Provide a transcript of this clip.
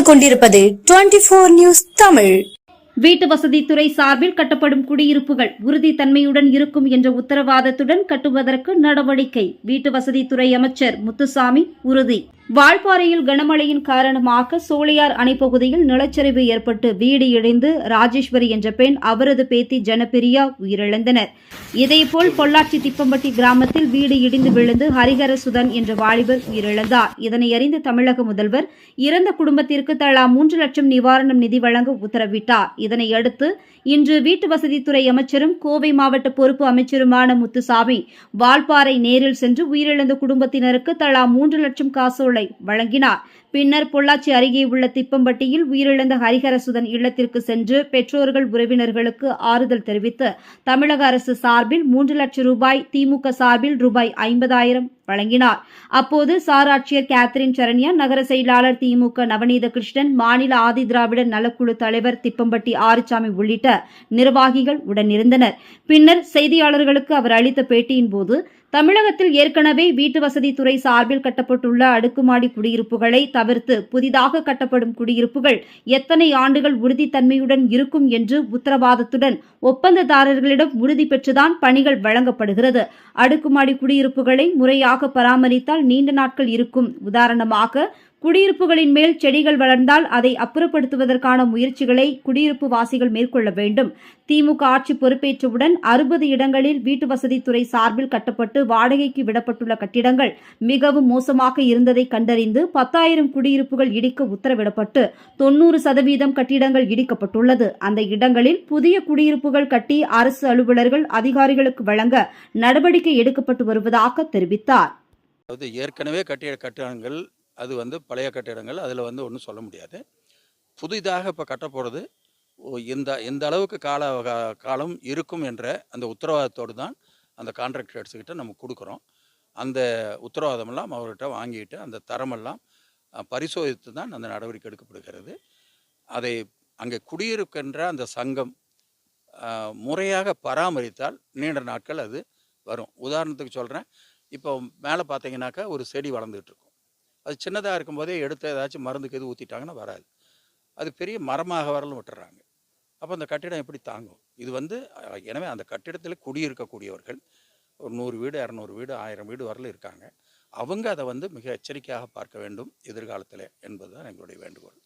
பார்த்துக் கொண்டிருப்பது 24 நியூஸ் தமிழ். வீட்டு வசதித்துறை சார்பில் கட்டப்படும் குடியிருப்புகள் உறுதித்தன்மையுடன் இருக்கும் என்ற உத்தரவாதத்துடன் கட்டுவதற்கு நடவடிக்கை. வீட்டு வசதித்துறை அமைச்சர் முத்துசாமி உறுதி. வால்பாறையில் கனமழையின் காரணமாக சோலையார் அணை பகுதியில் நிலச்சரிவு ஏற்பட்டு வீடு இடிந்து ராஜேஸ்வரி என்ற பெண், அவரது பேத்தி ஜனபிரியா உயிரிழந்தனர். இதேபோல் பொள்ளாச்சி திப்பம்பட்டி கிராமத்தில் வீடு இடிந்து விழுந்து ஹரிஹரசுதன் என்ற வாலிபர் உயிரிழந்தார். இதனை அறிந்த தமிழக முதல்வர் இறந்த குடும்பத்திற்கு தலா 3 லட்சம் நிவாரணம் நிதி வழங்க உத்தரவிட்டார். இதனையடுத்து இன்று வீட்டு வசதித்துறை அமைச்சரும் கோவை மாவட்ட பொறுப்பு அமைச்சருமான முத்துசாமி வால்பாறை நேரில் சென்று உயிரிழந்த குடும்பத்தினருக்கு தலா 3 லட்சம் காசோலை வழங்கினார். பின்னர் பொள்ளாச்சி அருகே உள்ள திப்பம்பட்டியில் உயிரிழந்த ஹரிஹரசுதன் இல்லத்திற்கு சென்று பெற்றோர்கள் உறவினர்களுக்கு ஆறுதல் தெரிவித்து தமிழக அரசு சார்பில் 3 லட்சம் ரூபாய், திமுக சார்பில் ரூபாய் 50,000 வழங்கினார். அப்போது சார் ஆட்சியர் கேத்ரின் சரண்யா, நகர செயலாளர் திமுக நவநீத கிருஷ்ணன், மாநில ஆதிதிராவிடர் நலக்குழு தலைவர் திப்பம்பட்டி ஆறுசாமி உள்ளிட்ட நிர்வாகிகள் உடனிருந்தனர். பின்னர் செய்தியாளர்களுக்கு அவர் அளித்த பேட்டியின் போது, தமிழகத்தில் ஏற்கனவே வீட்டு வசதித்துறை சார்பில் கட்டப்பட்டுள்ள அடுக்குமாடி குடியிருப்புகளை தவிர்த்து புதிதாக கட்டப்படும் குடியிருப்புகள் எத்தனை ஆண்டுகள் உறுதித்தன்மையுடன் இருக்கும் என்று உத்தரவாதத்துடன் ஒப்பந்ததாரர்களிடம் உறுதி பெற்றுதான் பணிகள் வழங்கப்படுகிறது. அடுக்குமாடி குடியிருப்புகளை முறையாக பராமரித்தால் நீண்ட நாட்கள் இருக்கும். உதாரணமாக, குடியிருப்புகளின் மேல் செடிகள் வளர்ந்தால் அதை அப்புறப்படுத்துவதற்கான முயற்சிகளை குடியிருப்பு வாசிகள் மேற்கொள்ள வேண்டும். திமுக ஆட்சி பொறுப்பேற்றவுடன் 60 இடங்களில் வீட்டு வசதித்துறை சார்பில் கட்டப்பட்டு வாடகைக்கு விடப்பட்டுள்ள கட்டிடங்கள் மிகவும் மோசமாக இருந்ததை கண்டறிந்து 10,000 குடியிருப்புகள் இடிக்க உத்தரவிடப்பட்டு 90% கட்டிடங்கள் இடிக்கப்பட்டுள்ளது. அந்த இடங்களில் புதிய குடியிருப்புகள் கட்டி அரசு அலுவலர்கள், அதிகாரிகளுக்கு வழங்க நடவடிக்கை எடுக்கப்பட்டு வருவதாக தெரிவித்தார். ஏற்கனவே கட்டிய கட்டிடங்கள் அது பழைய கட்டிடங்கள், அதில் ஒன்றும் சொல்ல முடியாது. புதிதாக இப்போ கட்ட போகிறது இந்த அளவுக்கு காலம் இருக்கும் என்ற அந்த உத்தரவாதத்தோடு தான் அந்த கான்ட்ராக்டர்ஸ்கிட்ட நம்ம கொடுக்குறோம். அந்த உத்தரவாதமெல்லாம் அவர்கிட்ட வாங்கிட்டு அந்த தரமெல்லாம் பரிசோதித்து தான் அந்த நடவடிக்கை எடுக்கப்படுகிறது. அதை அங்கே குடியிருக்கின்ற அந்த சங்கம் முறையாக பராமரித்தால் நீண்ட நாட்கள் அது வரும். உதாரணத்துக்கு சொல்கிறேன், இப்போ மேலே பார்த்தீங்கன்னாக்கா ஒரு செடி வளர்ந்துட்டு இருக்கும். அது சின்னதாக இருக்கும்போதே எடுத்து ஏதாச்சும் மருந்துக்கு எது ஊற்றிட்டாங்கன்னா வராது. அது பெரிய மரமாக வரலும் விட்டுறாங்க. அப்போ அந்த கட்டிடம் எப்படி தாங்கும்? இது எனவே அந்த கட்டிடத்தில் குடியிருக்கக்கூடியவர்கள் ஒரு 100 வீடு, 200 வீடு, 1000 வீடு வரலும் இருக்காங்க. அவங்க அதை மிக எச்சரிக்கையாக பார்க்க வேண்டும் எதிர்காலத்தில் என்பதுதான் எங்களுடைய வேண்டுகோள்.